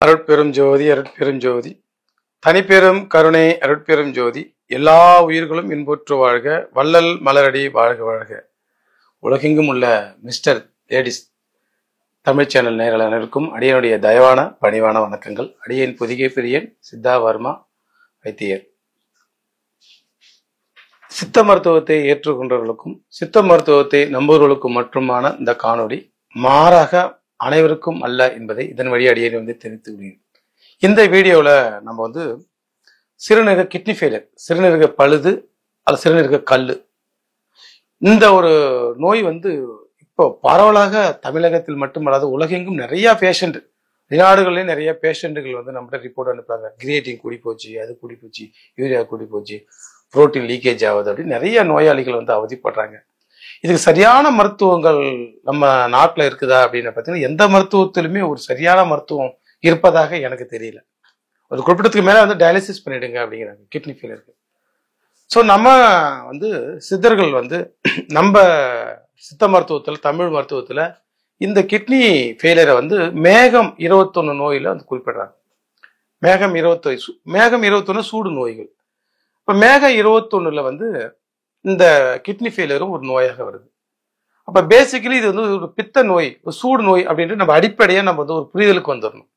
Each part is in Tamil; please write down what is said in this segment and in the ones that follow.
அருட்பெரும் ஜோதி அருட்பெரும் ஜோதி தனிப்பெரும் கருணை அருட்பெரும் ஜோதி எல்லா உயிர்களும் இன்புற்று வாழ்க வள்ளல் மலரடி வாழ்க வாழ்க. உலகெங்கும் உள்ள மிஸ்டர் லேடிஸ் தமிழ் சேனல் நேயர்கள் அனைவருக்கும் அடியனுடைய தயவான பணிவான வணக்கங்கள். அடியேன் பொதிகை பிரியன் சித்தா வர்மா வைத்தியர். சித்த மருத்துவத்தை ஏற்றுக்கொண்டவர்களுக்கும் சித்த மருத்துவத்தை நம்புவர்களுக்கும் மட்டுமான இந்த காணொளி மாறாக அனைவருக்கும் அல்ல என்பதை இதன் வழி அடியேன் தெரிவித்து விடுகிறேன். இந்த வீடியோவில் நம்ம சிறுநீரக கிட்னி ஃபெயிலியர், சிறுநீரக பழுது அல்லது சிறுநீரக கல், இந்த ஒரு நோய் இப்போ பரவலாக தமிழகத்தில் மட்டுமல்லாது உலகெங்கும் நிறைய பேஷண்ட், வெளிநாடுகளிலே நிறைய பேஷண்ட்டுகள் நம்மகிட்ட ரிப்போர்ட் அனுப்புறாங்க. கிரியேட்டின் கூடி போச்சு, அது கூடி போச்சு, யூரியா கூடி போச்சு, புரோட்டீன் லீக்கேஜ் ஆகுது அப்படின்னு நிறைய நோயாளிகள் அவதிப்படுறாங்க. இதுக்கு சரியான மருத்துவங்கள் நம்ம நாட்டில் இருக்குதா அப்படின்னு பார்த்தீங்கன்னா எந்த மருத்துவத்திலுமே ஒரு சரியான மருத்துவம் இருப்பதாக எனக்கு தெரியல. ஒரு குறிப்பிடத்துக்கு மேலே டயாலிசிஸ் பண்ணிடுங்க அப்படிங்கிறாங்க கிட்னி ஃபெயிலியருக்கு. ஸோ நம்ம சித்தர்கள் நம்ம சித்த மருத்துவத்தில் தமிழ் மருத்துவத்தில் இந்த கிட்னி ஃபெயிலியரை மேகம் 21 நோயில் குறிப்பிடுறாங்க. மேகம் 21 சூடு நோய்கள். இப்போ மேகம் 21ல் இந்த கிட்னி ஃபெயிலியரும் ஒரு நோயாக வருது. அப்ப பேசிக்கலி இது ஒரு பித்த நோய், ஒரு சூடு நோய் அப்படின்ட்டு நம்ம அடிப்படையா நம்ம ஒரு புரிதலுக்கு வந்துடணும்.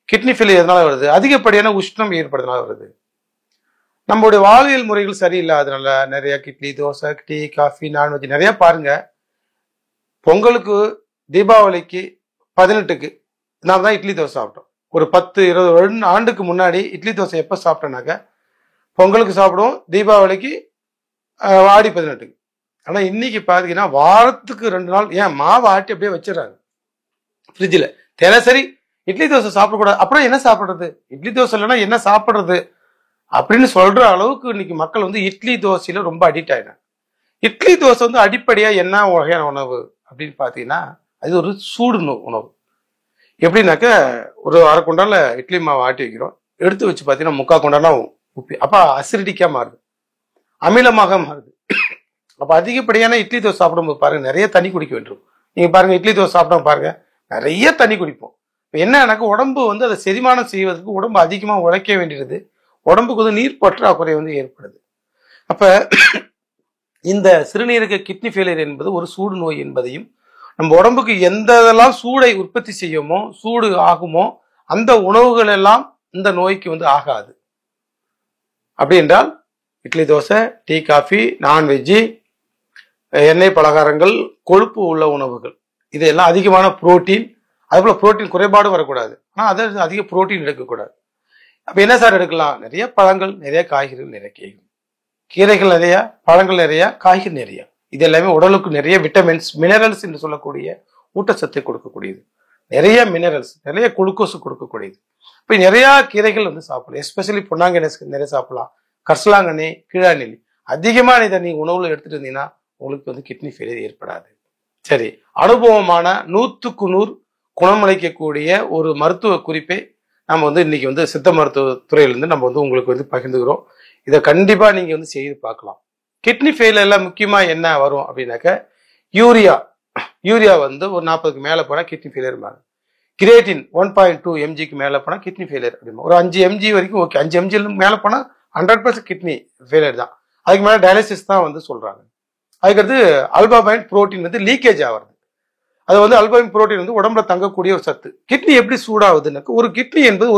கிட்னி ஃபெயிலியர் எதனால வருது? அதிகப்படியான உஷ்ணம் ஏற்படுறதுனால வருது. நம்மளுடைய வாழ்வியல் முறைகள் சரியில்லாதனால நிறைய kidney, dosa, tea, coffee, non veg நிறைய பாருங்க. பொங்கலுக்கு, தீபாவளிக்கு, 18க்கு நான் தான் இட்லி தோசை சாப்பிட்டோம். ஒரு 10-20 ஆண்டுக்கு முன்னாடி இட்லி தோசை எப்போ சாப்பிட்டேனாக்க பொங்கலுக்கு சாப்பிடுவோம், தீபாவளிக்கு, ஆடி 18க்கு. ஆனா இன்னைக்கு பாத்தீங்கன்னா வாரத்துக்கு 2 நாள் ஏன் மாவை ஆட்டி அப்படியே வச்சிடறாங்க ஃப்ரிட்ஜில். தினசரி இட்லி தோசை சாப்பிடக்கூடாது, அப்புறம் என்ன சாப்பிட்றது, இட்லி தோசை இல்லைன்னா என்ன சாப்பிட்றது அப்படின்னு சொல்ற அளவுக்கு இன்னைக்கு மக்கள் இட்லி தோசையில ரொம்ப அடிக்ட் ஆயிட்டாங்க. இட்லி தோசை அடிப்படையா என்ன வகையான உணவு அப்படின்னு பாத்தீங்கன்னா அது ஒரு சூடு உணவு. எப்படின்னாக்க ஒரு அரை குண்டால இட்லி மாவு ஆட்டி வைக்கிறோம், எடுத்து வச்சு பாத்தீங்கன்னா 3/4 குண்டானா உப்பி, அப்ப அசிடிக்கா மாறுது, அமிலமாக மாறுது. அப்ப அதிகப்படியான இட்லி தோசை சாப்பிடும்போது பாருங்க நிறைய தண்ணி குடிக்க வேண்டும். நீங்க பாருங்க இட்லி தோசை சாப்பிட்டா பாருங்க நிறைய தண்ணி குடிப்போம். என்னன்னாக்க உடம்பு அதை செரிமானம் செய்வதற்கு உடம்பு அதிகமா உழைக்க வேண்டியது, உடம்புக்கு நீர் பற்றாக்குறை ஏற்படுது. அப்ப இந்த சிறுநீரக கிட்னி ஃபெயிலியர் என்பது ஒரு சூடு நோய் என்பதையும், நம்ம உடம்புக்கு எந்தெல்லாம் சூடை உற்பத்தி செய்யுமோ, சூடு ஆகுமோ அந்த உணவுகள் எல்லாம் இந்த நோய்க்கு ஆகாது. அப்படி என்றால் idli dosa, tea, coffee, nonveg, எண்ணெய் பலகாரங்கள், கொழுப்பு உள்ள உணவுகள், இதெல்லாம் அதிகமான புரோட்டீன், அதுபோல புரோட்டீன் குறைபாடு வரக்கூடாது. ஆனால் அதை அதிக புரோட்டீன் எடுக்கக்கூடாது. அப்போ என்ன சார் எடுக்கலாம்? நிறைய பழங்கள், நிறைய காய்கறிகள், நிறைய கீரைகள் நிறைய, பழங்கள் நிறைய, காய்கறி நிறைய. இது எல்லாமே உடலுக்கு நிறைய விட்டமின்ஸ், மினரல்ஸ் என்று சொல்லக்கூடிய ஊட்டச்சத்தை கொடுக்கக்கூடியது. நிறைய மினரல்ஸ், நிறைய குளுக்கோஸ் கொடுக்கக்கூடியது. இப்போ நிறைய கீரைகள் சாப்பிடலாம். எஸ்பெஷலி பொன்னாங்கண்ணி நிறைய சாப்பிடலாம், கரிசலாங்கண்ணி, கீழாநெல்லி அதிகமாக இதை நீங்க உணவுல எடுத்துட்டு இருந்தீங்கன்னா உங்களுக்கு கிட்னி ஃபெயிலியர் ஏற்படாது. சரி, அனுபவமான 100க்கு 100 குணமளிக்கக்கூடிய ஒரு மருத்துவ குறிப்பை நம்ம இன்னைக்கு சித்த மருத்துவ துறையிலிருந்து நம்ம உங்களுக்கு பகிர்ந்துக்கிறோம். இதை கண்டிப்பா நீங்க செய்து பார்க்கலாம். கிட்னி ஃபெயிலியர்ல முக்கியமா என்ன வரும் அப்படின்னாக்க யூரியா ஒரு 40க்கு மேல போனா கிட்னி ஃபெயிலியர் மாறும். கிரியேட்டின் 1.2 mgக்கு மேல போனா கிட்னி ஃபெயிலியர் அப்படிமா. ஒரு 5 mg வரைக்கும் ஓகே, 5 mg மேல போனா 100% கிட்னி ஃபெயிலியர் தான். அதுக்கு மேல டயாலிசிஸ் தான் சொல்றாங்க. அதுக்கடுத்து அல்பமைன் புரோட்டீன் லீக்கேஜ் ஆகுறது. அது அல்பமைன் புரோட்டீன் உடம்புல தங்கக்கூடிய ஒரு சத்து. கிட்னி எப்படி சூடாகுதுன்னாக்க, ஒரு கிட்னி என்பது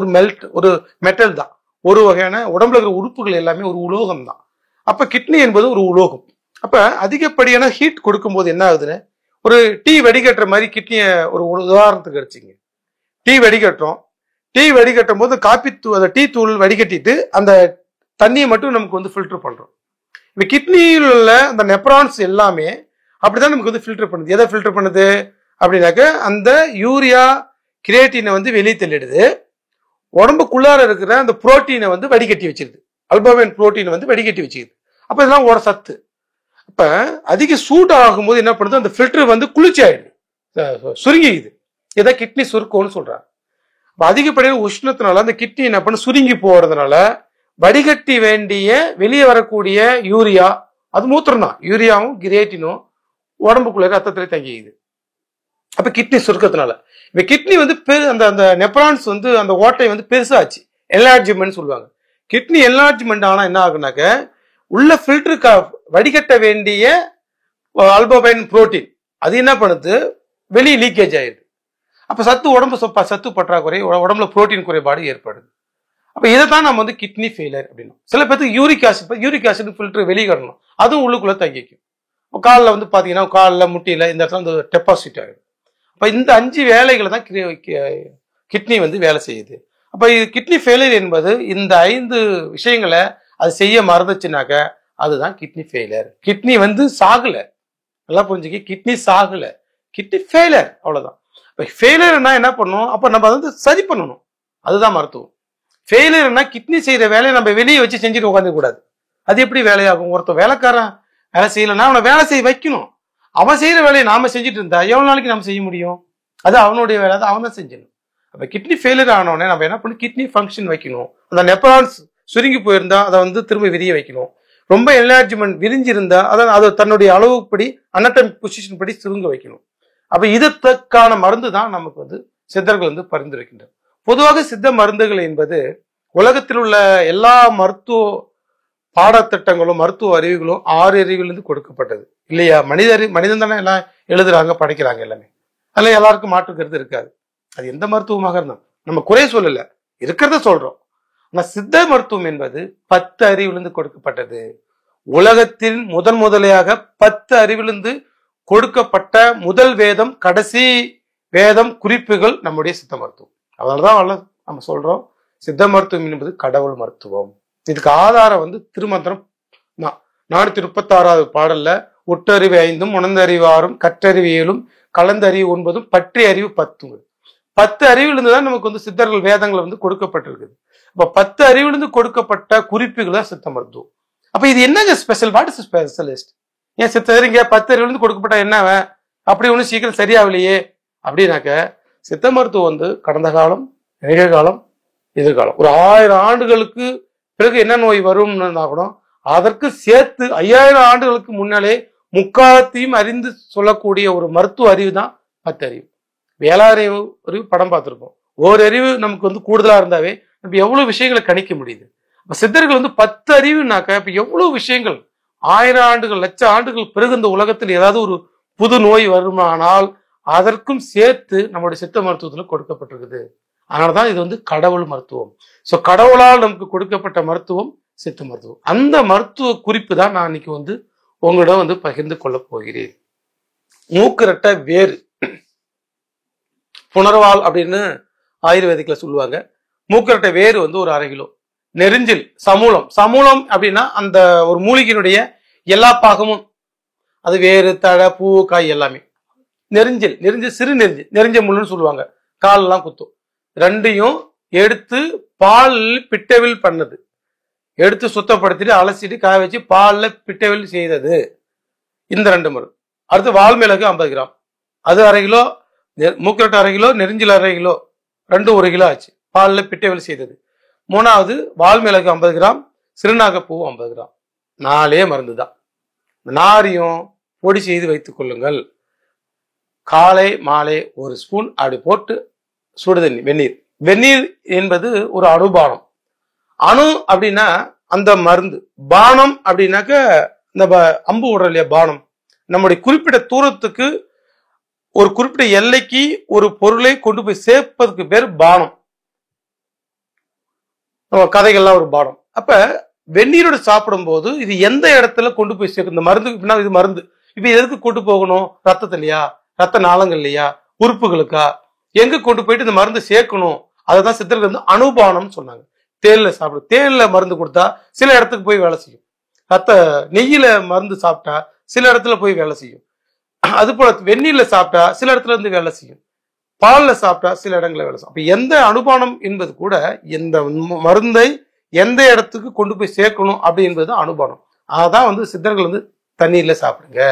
ஒரு மெட்டல் தான், ஒரு வகையான உடம்புல இருக்கிற உறுப்புகள் எல்லாமே ஒரு உலோகம் தான். அப்ப கிட்னி என்பது ஒரு உலோகம். அப்ப அதிகப்படியான ஹீட் கொடுக்கும் போது என்ன ஆகுதுன்னு, ஒரு டீ வடிகட்டுற மாதிரி கிட்னிய ஒரு உதாரணத்துக்கு அடிச்சிங்க. டீ வடிகட்டும் போது டீ தூள் வடிகட்டிட்டு அந்த தண்ணியை மட்டும் நமக்கு ஃபில்டர் பண்றோம். இப்ப கிட்னியில் உள்ள அந்த நெப்ரான்ஸ் எல்லாமே அப்படிதான் நமக்கு ஃபில்டர் பண்ணுது. எதை ஃபில்டர் பண்ணுது அப்படின்னாக்க அந்த யூரியா, கிரியேட்டினை வெளியே தள்ளிடுது, உடம்புக்குள்ளார இருக்கிற அந்த புரோட்டீனை வடிகட்டி வச்சிருது, அல்பமைன் புரோட்டீனை வடிகட்டி வச்சுக்குது. அப்ப இதெல்லாம் ஒரு சத்து. அப்ப அதிக சூட் ஆகும்போது என்ன பண்ணுது, அந்த ஃபில்டர் குளிர்ச்சி ஆயிடுது, சுருங்கிக்குது. இதை கிட்னி சுருக்கம்னு சொல்றாங்க. அதிகப்படியான உஷ்ணத்தினால அந்த கிட்னி என்ன பண்ண சுருங்கி போறதுனால வடிகட்டி வேண்டிய வெளியே வரக்கூடிய யூரியா, அது மூத்திரம் தான், யூரியாவும் கிரியேட்டினும் உடம்புக்குள்ள ரத்தத்திலே தங்கிக்குது. அப்ப கிட்னி சுருக்கத்தினால இப்ப கிட்னி வந்து அந்த அந்த நெப்ரான்ஸ் வந்து அந்த ஓட்டை வந்து பெருசாச்சு, என்லார்ஜ்மெண்ட் சொல்லுவாங்க. கிட்னி என்லார்ஜ்மெண்ட் ஆனா என்ன ஆகுனாக்க உள்ள ஃபில்டருக்கு வடிகட்ட வேண்டிய அல்போமைன் புரோட்டீன் அது என்ன பண்ணுது, வெளியே லீக்கேஜ் ஆயிடுது. அப்ப சத்து பற்றாக்குறை, உடம்புல புரோட்டீன் குறைபாடு ஏற்படுது. அப்ப இதைத்தான் நம்ம வந்து கிட்னி ஃபெயிலியர் அப்படின்னு. சில பேருக்கு யூரிக் ஆசிட் ஃபில்டர் வெளியிடணும், அதுவும் உள்ளுக்குள்ள தங்கிக்கும். காலில் வந்து பாத்தீங்கன்னா காலில் முட்டியில இந்த இடத்துல வந்து டெபாசிட் ஆகிடும். அப்ப இந்த 5 வேலைகளை தான் கிட்னி வந்து வேலை செய்யுது. அப்ப இது கிட்னி ஃபெயிலியர் என்பது இந்த 5 விஷயங்களை அது செய்ய மறந்துச்சுனாக்க அதுதான் கிட்னி ஃபெயிலியர். கிட்னி வந்து சாகல, நல்லா புரிஞ்சுக்க, கிட்னி சாகல, கிட்னி ஃபெயிலியர், அவ்வளவுதான். இப்ப ஃபெயிலியர்னா என்ன பண்ணணும், அப்ப நம்ம வந்து சரி பண்ணணும், அதுதான் மருத்துவம். ஃபெயிலியர்னா கிட்னி செய்யற வேலையை நம்ம வெளியே வச்சு செஞ்சுட்டு உட்காந்து கூடாது. அது எப்படி வேலையாகும்? ஒருத்தர் வேலைக்காரன் வேலை செய்யலைன்னா அவனை வேலை செய்ய வைக்கணும். அவன் செய்யற வேலையை நாம செஞ்சுட்டு இருந்தா எவ்வளவு நாளைக்கு நம்ம செய்ய முடியும்? அது அவனுடைய வேலை, அதை அவன் தான் செஞ்சணும். அப்ப கிட்னி ஃபெயிலியர் ஆனோடனே நம்ம என்ன பண்ணணும், கிட்னி ஃபங்க்ஷன் வைக்கணும். அந்த நெப்ரான்ஸ் சுருங்கி போயிருந்தா அதை வந்து திரும்ப விரிய வைக்கணும். ரொம்ப என்லார்ஜ்மெண்ட் விரிஞ்சிருந்தா அதை தன்னுடைய அளவுப்படி அனட்டமிக் பொசிஷன் படி சுருங்க வைக்கணும். அப்ப இதற்கான மருந்து தான் நமக்கு வந்து சித்தர்கள் வந்து பரிந்துரைக்கின்றனர். பொதுவாக சித்த மருந்துகள் என்பது உலகத்தில் உள்ள எல்லா மருத்துவ பாடத்திட்டங்களும் மருத்துவ அறிவுகளும் 6 அறிவிலிருந்து கொடுக்கப்பட்டது இல்லையா? மனிதன் தானே எல்லாம் எழுதுறாங்க படைக்கிறாங்க எல்லாமே. அதுல எல்லாருக்கும் மாற்று கருத்து இருக்காது. அது எந்த மருத்துவமாக இருந்தாலும் நம்ம குறை சொல்லல, இருக்கிறத சொல்றோம். ஆனா சித்த மருத்துவம் என்பது 10 அறிவிலிருந்து கொடுக்கப்பட்டது. உலகத்தின் முதலையாக 10 அறிவிலிருந்து கொடுக்கப்பட்ட முதல் வேதம், கடைசி வேதம், குறிப்புகள் நம்முடைய சித்த மருத்துவம். அதனாலதான் நம்ம சொல்றோம் சித்த மருத்துவம் என்பது கடவுள் மருத்துவம். இதுக்கு ஆதாரம் வந்து திருமந்திரம் 436வது பாடல்ல ஒட்டறிவு 5, உணர்ந்தறிவு 6, கற்றறிவு 7, கலந்தறிவு 9, பற்றி அறிவு 10. 10 அறிவிலிருந்து தான் நமக்கு வந்து சித்தர்கள் வேதங்கள் வந்து கொடுக்கப்பட்டிருக்குது. அப்ப 10 அறிவிலிருந்து கொடுக்கப்பட்ட குறிப்புகள் தான் சித்த மருத்துவம். அப்ப இது என்னங்க ஸ்பெஷல்? What is specialist? ஏன் சித்தரிங்க 10 அறிவிலிருந்து கொடுக்கப்பட்ட என்ன அப்படி ஒன்றும் சீக்கிரம் சரியாகலையே அப்படின்னாக்க, சித்த மருத்துவம் வந்து கடந்த காலம், நிகழ்காலம், எதிர்காலம், ஒரு 1000 ஆண்டுகளுக்கு பிறகு என்ன நோய் வரும்னா கூட அதற்கு சேர்த்து 5000 ஆண்டுகளுக்கு முன்னாலே முக்காலத்தையும் அறிந்து சொல்லக்கூடிய ஒரு மருத்துவ அறிவு தான் 10 அறிவு. 7 அறிவு படம் பார்த்திருப்போம். ஒரு அறிவு நமக்கு வந்து கூடுதலா இருந்தாவே நம்ம எவ்வளவு விஷயங்களை கணிக்க முடியுது. அப்ப சித்தர்கள் வந்து 10 அறிவுனாக்க இப்ப எவ்வளவு விஷயங்கள் 1000 ஆண்டுகள், லட்சம் ஆண்டுகள் பிறகு இந்த உலகத்தில் ஏதாவது ஒரு புது நோய் வருமானால் அதற்கும் சேர்த்து நம்முடைய சித்த மருத்துவத்துல கொடுக்கப்பட்டிருக்குது. அதனாலதான் இது வந்து கடவுள் மருத்துவம். சோ கடவுளால் நமக்கு கொடுக்கப்பட்ட மருத்துவம் சித்த மருத்துவம். அந்த மருத்துவ குறிப்பு தான் நான் இன்னைக்கு வந்து உங்களிடம் வந்து பகிர்ந்து கொள்ள போகிறேன். மூக்குரட்ட வேறு, புனர்வால் அப்படின்னு ஆயுர்வேதிக்ல சொல்லுவாங்க. மூக்குரட்ட வேறு வந்து ஒரு 1/2 கிலோ. நெரிஞ்சில், சமூலம் அப்படின்னா அந்த ஒரு மூலிகையினுடைய எல்லா பாகமும், அது வேறு, தழை, பூ, காய் எல்லாமே. நெரிஞ்சில் சிறு நெரிஞ்ச முள்ளுன்னு சொல்லுவாங்க, கால் எல்லாம் குத்தும். 2யும் எடுத்து பால் பிட்டவில் பண்ணது, எடுத்து சுத்தப்படுத்திட்டு அலசிட்டு காய வச்சு பால்ல பிட்டவில் செய்தது. இந்த 2 மருந்து. அடுத்து வால்மிளகு 50 கிராம், அது 1/2 கிலோ. மூக்குரட்டை 1/2 கிலோ, நெரிஞ்சில் 1/2 கிலோ, 2 1 கிலோ ஆச்சு, பால்ல பிட்டவில் செய்தது. 3வது வால்மிளகு 50 கிராம், சிறுநாகப்பூ 50 கிராம். 4 மருந்து தான். 4யும் பொடி செய்து வைத்துக் கொள்ளுங்கள். காலை மாலை 1 ஸ்பூன் அப்படி போட்டு சுடுதண்ணி, வெந்நீர் என்பது ஒரு அணுபானம். அணு அப்படின்னா அந்த மருந்து, பானம் அப்படின்னாக்க இந்த அம்பு விடுற இல்லையா பானம். நம்முடைய குறிப்பிட்ட தூரத்துக்கு ஒரு குறிப்பிட்ட எல்லைக்கு ஒரு பொருளை கொண்டு போய் சேர்ப்பதுக்கு பேர் பானம். நம்ம கதைகள்லாம் ஒரு பானம். அப்ப வெந்நீரோட சாப்பிடும் போது இது எந்த இடத்துல கொண்டு போய் சேர்க்கும்? இந்த மருந்து இது மருந்து இப்ப எதுக்கு கொண்டு போகணும்? ரத்தத்திலையா, ரத்த நாளங்கள் இல்லையா, உறுப்புகளுக்கா, எங்க கொண்டு போயிட்டு இந்த மருந்து சேர்க்கணும்? அதைதான் சித்தர்கள் வந்து அனுபானம் சொன்னாங்க. தேன்ல சாப்பிடு, தேன்ல மருந்து கொடுத்தா சில இடத்துக்கு போய் வேலை செய்யும். நெய்யில மருந்து சாப்பிட்டா சில இடத்துல போய் வேலை செய்யும். அது போல வெந்நீர்ல சாப்பிட்டா சில இடத்துல இருந்து வேலை செய்யும். பால்ல சாப்பிட்டா சில இடங்களை வேலை செய்யும். அப்ப எந்த அனுபானம் என்பது கூட எந்த மருந்தை எந்த இடத்துக்கு கொண்டு போய் சேர்க்கணும் அப்படி என்பது அனுபானம். அதான் வந்து சித்தர்கள் வந்து தண்ணீர்ல சாப்பிடுங்க,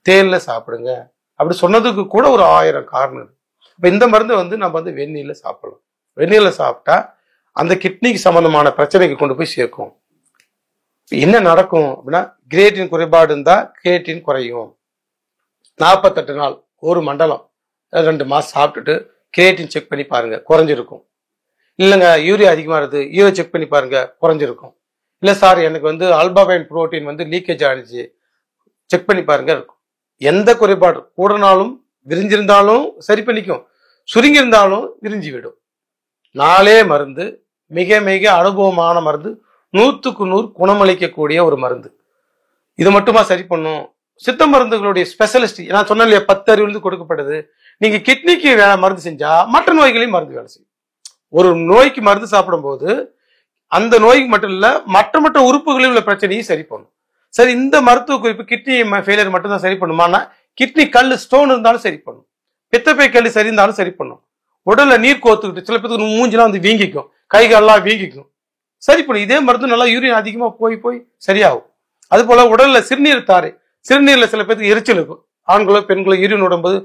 தேன்ல சாப்பிடுங்க அப்படி சொன்னதுக்கு கூட ஒரு 1000 காரணம் இருக்கு. இப்ப இந்த மருந்தை வந்து நம்ம வந்து வெந்நீர்ல சாப்பிடலாம். வெந்நீர்ல சாப்பிட்டா அந்த கிட்னிக்கு சம்பந்தமான பிரச்சனைக்கு கொண்டு போய் சேர்க்கும். என்ன நடக்கும் அப்படின்னா, கிரியேட்டின் குறைபாடு இருந்தா கிரியேட்டின் குறையும். 48 நாள், ஒரு மண்டலம், 2 மாசம் சாப்பிட்டுட்டு கிரியேட்டின் செக் பண்ணி பாருங்க, குறைஞ்சிருக்கும். இல்லைங்க யூரியா அதிகமாக இருக்குது, யூரியா செக் பண்ணி பாருங்க, குறைஞ்சிருக்கும். இல்லை சார் எனக்கு வந்து அல்பாவைன் புரோட்டீன் வந்து லீக்கேஜ் ஆனிச்சு, செக் பண்ணி பாருங்க இருக்கும். எந்த குறைபாடு கூடனாலும் விரிஞ்சிருந்தாலும் சரி பண்ணிக்கும், சுருங்கியிருந்தாலும் விரிஞ்சி விடும். 4 மருந்து, மிக மிக அனுபவமான மருந்து, 100க்கு 100 குணமளிக்கக்கூடிய ஒரு மருந்து. இது மட்டுமா சரி பண்ணும்? சித்த மருந்துகளுடைய ஸ்பெஷலிஸ்ட் நான் சொன்னேன் இல்லையா, 10 அறிவுலேருந்து கொடுக்கப்பட்டது. நீங்க கிட்னிக்கு வேலை மருந்து செஞ்சா மற்ற நோய்களையும் மருந்து வேலை செய்யும். ஒரு நோய்க்கு மருந்து சாப்பிடும் போது அந்த நோய்க்கு மட்டும் இல்ல, மற்ற உறுப்புகளில் உள்ள பிரச்சனையும் சரி பண்ணும். சரி, இந்த மருத்துவ குறிப்பு கிட்னி ஃபெயிலியர் மட்டும் தான் சரி பண்ணுமானா, கிட்னி கல் ஸ்டோன் இருந்தாலும் சரி பண்ணும், பித்தப்பை கல் சரி இருந்தாலும் சரி பண்ணும். உடல்ல நீர் கோத்துக்கிட்டு சில பேருக்கு மூஞ்சிலாம் வந்து வீங்கிக்கும், கைகாலெல்லாம் வீங்கிக்கும், சரி பண்ணும். இதே மருந்து நல்லா யூரின் அதிகமா போய் சரியாகும். அது போல உடல்ல சிறுநீர் தாரை, சிறுநீர்ல சில பேருக்கு எரிச்சல் இருக்கும், ஆண்களோ பெண்களோ யூரின் விடும்போது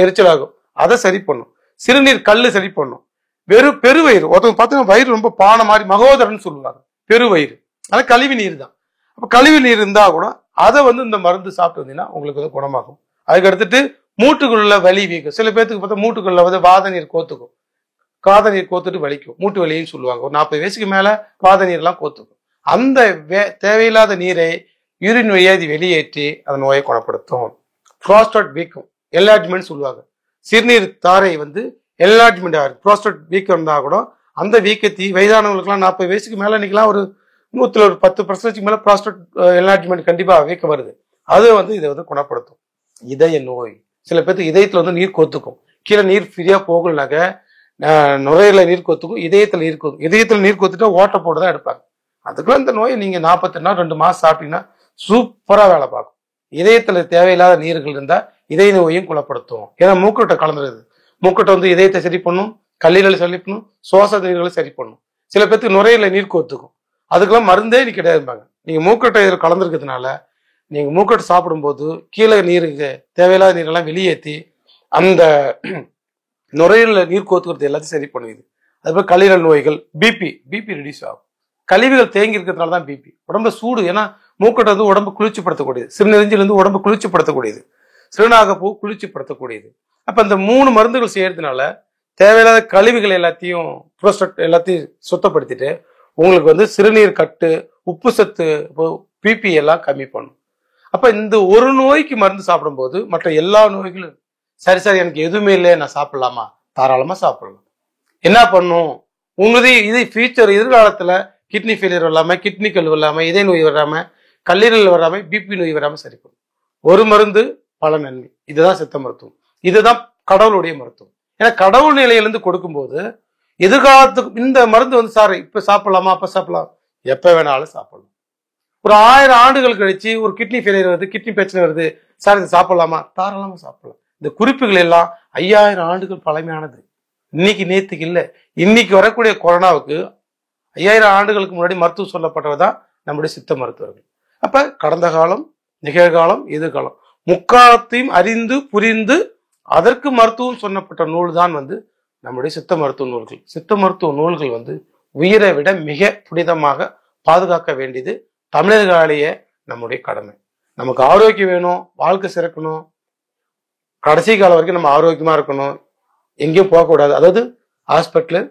எரிச்சல் ஆகும், அதை சரி பண்ணும். சிறுநீர் கல்லு சரி பண்ணும். வெறும் பெருவயிறு, ஒருத்தவங்க பார்த்தீங்கன்னா வயிறு ரொம்ப பானை மாதிரி மகோதரன்னு சொல்லுவாங்க, பெருவயிறு, ஆனா கழிவு நீர் தான். அப்ப கழிவு நீர் இருந்தா கூட அதை வந்து இந்த மருந்து சாப்பிட்டு வந்தீங்கன்னா உங்களுக்கு வந்து குணமாகும். அதுக்கு அடுத்துட்டு மூட்டுக்குள்ள வலி வீக்கும். சில பேருக்கு பார்த்தா மூட்டுக்குள்ள வந்து வாத நீர் கோத்துக்கும், காத நீர் கோத்துட்டு வலிக்கும், மூட்டு வலின்னு சொல்லுவாங்க. ஒரு 40 வயசுக்கு மேல வாத நீர்லாம் கோத்துக்கும். அந்த தேவையில்லாத நீரை யூரின் வழியா வெளியேற்றி அந்த நோயை குணப்படுத்தும். ப்ராஸ்டேட் வீக்கம், என்லார்ஜ்மெண்ட் சொல்லுவாங்க. சிறுநீர் தாரை வந்து என்லார்ஜ்மெண்ட் ஆகும். ப்ராஸ்டேட் வீக்கம் இருந்தா கூட அந்த வீக்கத்தை வயதானவங்களுக்குலாம் 40 வயசுக்கு மேல இன்னைக்கெல்லாம் ஒரு 10% மேல ப்ராஸ்டேட் என்லார்ஜ்மெண்ட் கண்டிப்பா வீக்கம் வருது. அது வந்து இதை வந்து குணப்படுத்தும். இதய நோய், சில பேருக்கு இதயத்துல வந்து நீர் கொத்துக்கும், கீழே நீர் ஃப்ரீயா போகலனாக்க நுரையீரல நீர் கொத்துக்கும், இதயத்துல நீர் கொத்துக்கும். இதயத்துல நீர் கொத்துட்டா ஓட்ட போட்டு தான் எடுப்பாங்க. அதுக்குள்ள இந்த நோயை நீங்க 48 நாள் 2 மாசம் சாப்பிட்டீங்கன்னா சூப்பரா வேலை பார்க்கும். இதயத்துல தேவையில்லாத நீர்கள் இருந்தா இதய நோயையும் குணப்படுத்தும். ஏன்னா மூக்கட்டை கலந்துருது. மூக்கட்டை வந்து இதயத்தை சரி பண்ணும், கல்லீரலை சரி பண்ணும், சுவாச நீர்களை சரி பண்ணும். சில பேருக்கு நுரையீரல நீர் கொத்துக்கும், அதுக்கெல்லாம் மருந்தே நீ கிடையாதுப்பாங்க. நீங்க மூக்கட்டை இதில் கலந்துருக்கிறதுனால நீங்க மூக்கட்டை சாப்பிடும்போது கீழே நீருக்கு தேவையில்லாத நீரெல்லாம் வெளியேற்றி அந்த நுரையீரல நீர் கோத்துக்கிறது எல்லாத்தையும் சரி பண்ணுது. அதுபோல் கல்லீரல் நோய்கள், பிபி ரெடியூஸ் ஆகும். கழிவுகள் தேங்கி இருக்கிறதுனால தான் பிபி. உடம்பு சூடு, ஏன்னா மூக்கட்டை வந்து உடம்பு குளிர்ச்சிப்படுத்தக்கூடியது, சிறுநெறிஞ்சிலிருந்து உடம்பு குளிர்ச்சிப்படுத்தக்கூடியது, சிறுநாகப்பூ குளிர்ச்சிப்படுத்தக்கூடியது. அப்ப இந்த 3 மருந்துகள் செய்யறதுனால தேவையில்லாத கழிவுகள் எல்லாத்தையும் எல்லாத்தையும் சுத்தப்படுத்திட்டு உங்களுக்கு வந்து சிறுநீர் கட்டு, உப்பு சத்து, பிபி எல்லாம் கம்மி பண்ணும். அப்ப இந்த ஒரு நோய்க்கு மருந்து சாப்பிடும் போது மற்ற எல்லா நோய்களும் சரி எனக்கு எதுவுமே இல்லை, நான் சாப்பிடலாமா? தாராளமா சாப்பிடலாம். என்ன பண்ணும்? உங்களுடைய இது ஃபியூச்சர் எதிர்காலத்துல கிட்னி ஃபெயிலியர் வராம, கிட்னி கல் வராம, இதய நோய் வராம, கல்லீரல் வராம, பிபி நோய் வராம சரி பண்ணும். ஒரு மருந்து பல நன்மை. இதுதான் சித்த மருத்துவம், இதுதான் கடவுளுடைய மருத்துவம். ஏன்னா கடவுள் நிலையிலிருந்து கொடுக்கும்போது எதிர்காலத்துக்கு இந்த மருந்து வந்து சார் இப்ப சாப்பிடலாமா, அப்ப சாப்பிடலாம், எப்ப வேணாலும் சாப்பிடலாம். ஒரு 1000 ஆண்டுகள் கழிச்சு ஒரு கிட்னி ஃபெயிலியர் வருது, கிட்னி பிரச்சனை வருது, சார் இது சாப்பிடலாமா? தாராளமா சாப்பிடலாம். இந்த குறிப்புகள் எல்லாம் 5000 ஆண்டுகள் பழமையானது, இன்னைக்கு நேத்துக்கு இல்லை. இன்னைக்கு வரக்கூடிய கொரோனாவுக்கு 5000 ஆண்டுகளுக்கு முன்னாடி மருத்துவம் சொல்லப்பட்டவர்தான் நம்முடைய சித்த மருத்துவர்கள். அப்ப கடந்த காலம், நிகழ்காலம், எதிர்காலம் முக்காலத்தையும் அறிந்து புரிந்து அதற்கு மருத்துவம் சொல்லப்பட்ட நூல் தான் வந்து நம்முடைய சித்த மருத்துவ நூல்கள். சித்த மருத்துவ நூல்கள் வந்து உயிரை விட மிக புனிதமாக பாதுகாக்க வேண்டியது தமிழர்களாலேயே நம்முடைய கடமை. நமக்கு ஆரோக்கியம் வேணும், வாழ்க்கை சிறக்கணும், கடைசி காலம் வரைக்கும் நம்ம ஆரோக்கியமா இருக்கணும், எங்கேயும் போகக்கூடாது. அதாவது ஹாஸ்பிட்டலு,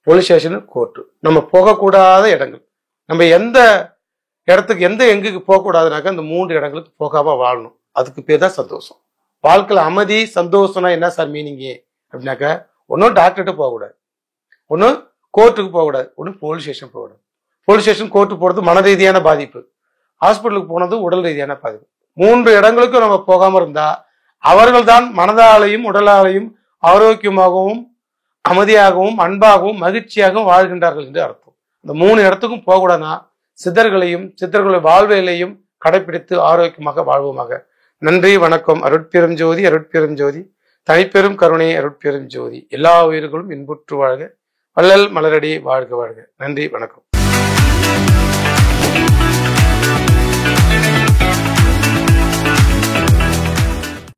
போலீஸ் ஸ்டேஷனு, கோர்ட்டு, நம்ம போகக்கூடாத இடங்கள். நம்ம எந்த இடத்துக்கு எங்குக்கு போகக்கூடாதுனாக்கா இந்த 3 இடங்களுக்கு போகாம வாழணும். அதுக்கு பேர் தான் சந்தோஷம். வாழ்க்கையில் அமைதி சந்தோஷம்னா என்ன சார் மீனிங்கு அப்படின்னாக்கா, ஒன்றும் டாக்டர்கிட்ட போகக்கூடாது, ஒன்றும் கோர்ட்டுக்கு போகக்கூடாது, ஒன்றும் போலீஸ் ஸ்டேஷன் போகக்கூடாது. போலீஸ் ஸ்டேஷன் கோர்ட்டு போகிறது மன ரீதியான பாதிப்பு, ஹாஸ்பிட்டலுக்கு போனது உடல் ரீதியான பாதிப்பு. 3 இடங்களுக்கும் நம்ம போகாம இருந்தா அவர்கள் தான் மனதாலையும் உடலாலையும் ஆரோக்கியமாகவும் அமைதியாகவும் அன்பாகவும் மகிழ்ச்சியாகவும் வாழ்கின்றார்கள் என்று அர்த்தம். இந்த 3 இடத்துக்கும் போகக்கூடாதுன்னா சித்தர்களுடைய வாழ்வியலையும் கடைபிடித்து ஆரோக்கியமாக வாழ்வோமாக. நன்றி, வணக்கம். அருட்பெரும் ஜோதி, அருட்பெரும் ஜோதி, தனிப்பெரும் கருணை, அருட்பெரும் ஜோதி. எல்லா உயிர்களும் இன்புற்று வாழ்க, வள்ளல் மலரடி வாழ்க வாழ்க. நன்றி, வணக்கம்.